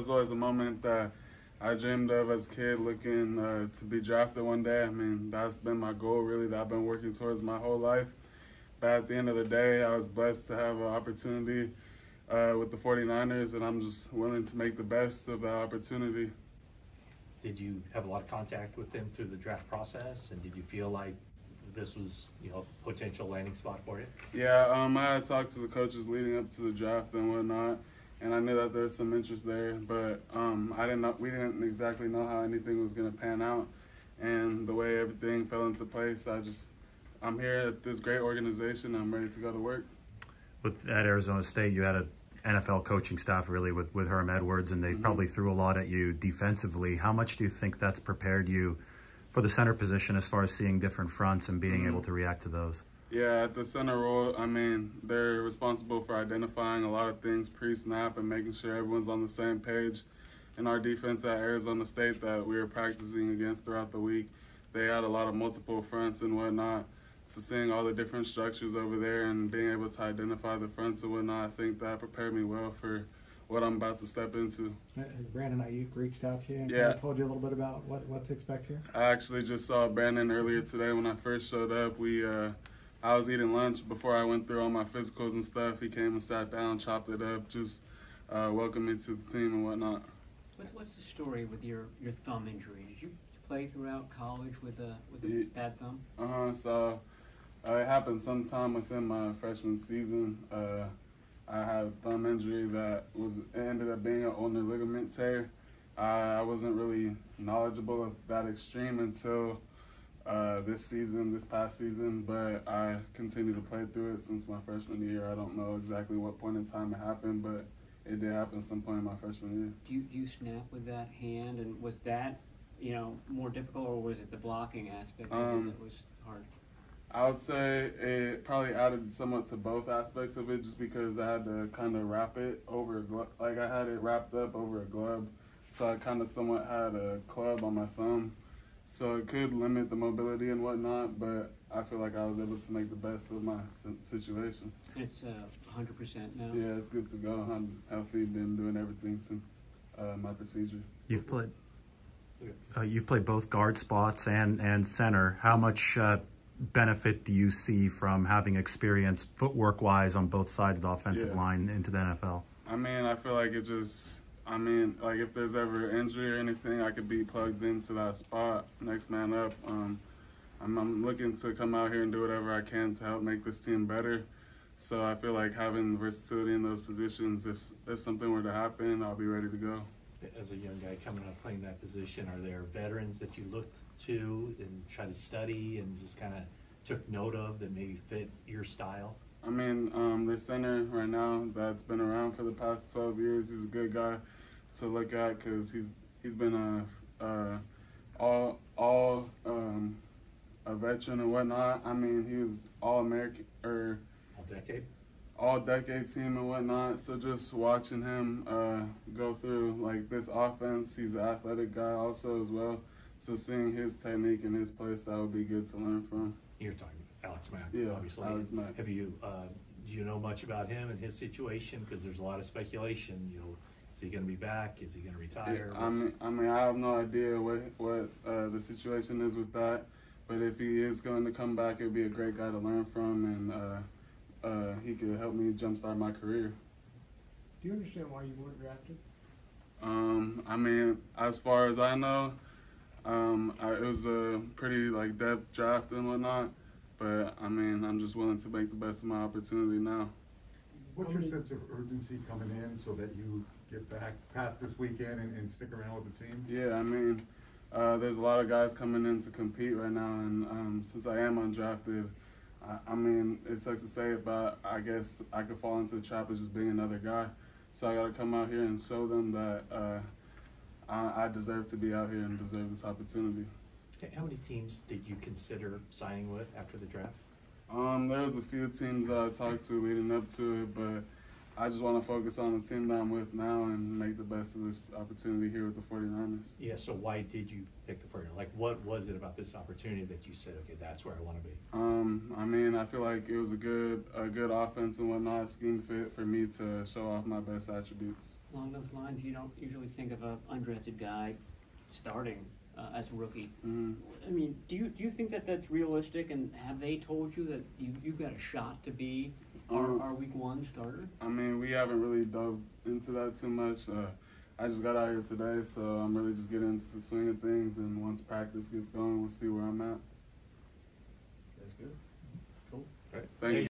was always a moment that I dreamed of as a kid, looking to be drafted one day. I mean, that's been my goal, really, that I've been working towards my whole life. But at the end of the day, I was blessed to have an opportunity with the 49ers, and I'm just willing to make the best of that opportunity. Did you have a lot of contact with them through the draft process, and did you feel like this was, a potential landing spot for you? Yeah, I had talked to the coaches leading up to the draft and whatnot, and I knew that there was some interest there, but we didn't exactly know how anything was going to pan out, and the way everything fell into place, I'm here at this great organization. I'm ready to go to work. At Arizona State, you had an NFL coaching staff really with Herm Edwards, and they probably threw a lot at you defensively. How much do you think that's prepared you for the center position as far as seeing different fronts and being able to react to those? Yeah, at the center role, I mean, they're responsible for identifying a lot of things pre-snap and making sure everyone's on the same page. In our defense at Arizona State that we were practicing against throughout the week, they had a lot of multiple fronts and whatnot. So seeing all the different structures over there and being able to identify the fronts and whatnot, I think that prepared me well for what I'm about to step into. Has Brandon Ayuk reached out to you and Yeah. told you a little bit about what to expect here? I actually just saw Brandon earlier today when I first showed up. I was eating lunch before I went through all my physicals and stuff. He came and sat down, chopped it up, just welcomed me to the team and whatnot. What's the story with your thumb injury? Did you play throughout college with a bad thumb? So it happened sometime within my freshman season. I had a thumb injury that ended up being an ulnar ligament tear. I wasn't really knowledgeable of that extreme until this past season, but I continued to play through it since my freshman year. I don't know exactly what point in time it happened, but it did happen some point in my freshman year. Do you snap with that hand, and was that more difficult, or was it the blocking aspect of it that was hard? I would say it probably added somewhat to both aspects of it, just because I had to kind of wrap it over a glove. Like, I had it wrapped up over a glove, so I kind of somewhat had a club on my thumb. So it could limit the mobility and whatnot, but I feel like I was able to make the best of my situation. It's 100% now? Yeah, it's good to go. I'm healthy, been doing everything since my procedure. You've played both guard spots and center. How much benefit do you see from having experience footwork-wise on both sides of the offensive line into the NFL? I mean, I feel like like if there's ever injury or anything, I could be plugged into that spot, next man up. I'm looking to come out here and do whatever I can to help make this team better. So I feel like having versatility in those positions, if something were to happen, I'll be ready to go. As a young guy coming up playing that position, are there veterans that you looked to and try to study and just kind of took note of that maybe fit your style? I mean, the center right now that's been around for the past 12 years, he's a good guy to look at because he's been a veteran and whatnot. I mean, he was All-American or all-decade team and whatnot. So just watching him go through like this offense, he's an athletic guy also as well. So seeing his technique and his play style would be good to learn from. You're talking Alex Mack, yeah, obviously. Alex Mack. Have you do you know much about him and his situation? Because there's a lot of speculation. Is he going to be back? Is he going to retire? Yeah, I mean, I have no idea what the situation is with that. But if he is going to come back, it'd be a great guy to learn from, and he could help me jumpstart my career. Do you understand why you weren't drafted? I mean, as far as I know, it was a pretty depth draft and whatnot. But I mean, I'm just willing to make the best of my opportunity now. What's your sense of urgency coming in so that you get back past this weekend and stick around with the team? Yeah, I mean, there's a lot of guys coming in to compete right now, and since I am undrafted, I mean, it sucks to say it, but I guess I could fall into the trap of just being another guy. So I got to come out here and show them that I deserve to be out here and deserve this opportunity. How many teams did you consider signing with after the draft? There was a few teams that I talked to leading up to it, but I just want to focus on the team that I'm with now and make the best of this opportunity here with the 49ers. Yeah, so why did you pick the 49ers? Like, what was it about this opportunity that you said, okay, that's where I want to be? I mean, I feel like it was a good offense and whatnot, scheme fit for me to show off my best attributes. along those lines? You don't usually think of a undrafted guy starting as a rookie. Mm-hmm. I mean, do you think that that's realistic? And have they told you that you've got a shot to be our week 1 starter? I mean, we haven't really dove into that too much. I just got out here today, so I'm really just getting into the swing of things. And once practice gets going, we'll see where I'm at. That's good. Cool. All right. Thank you.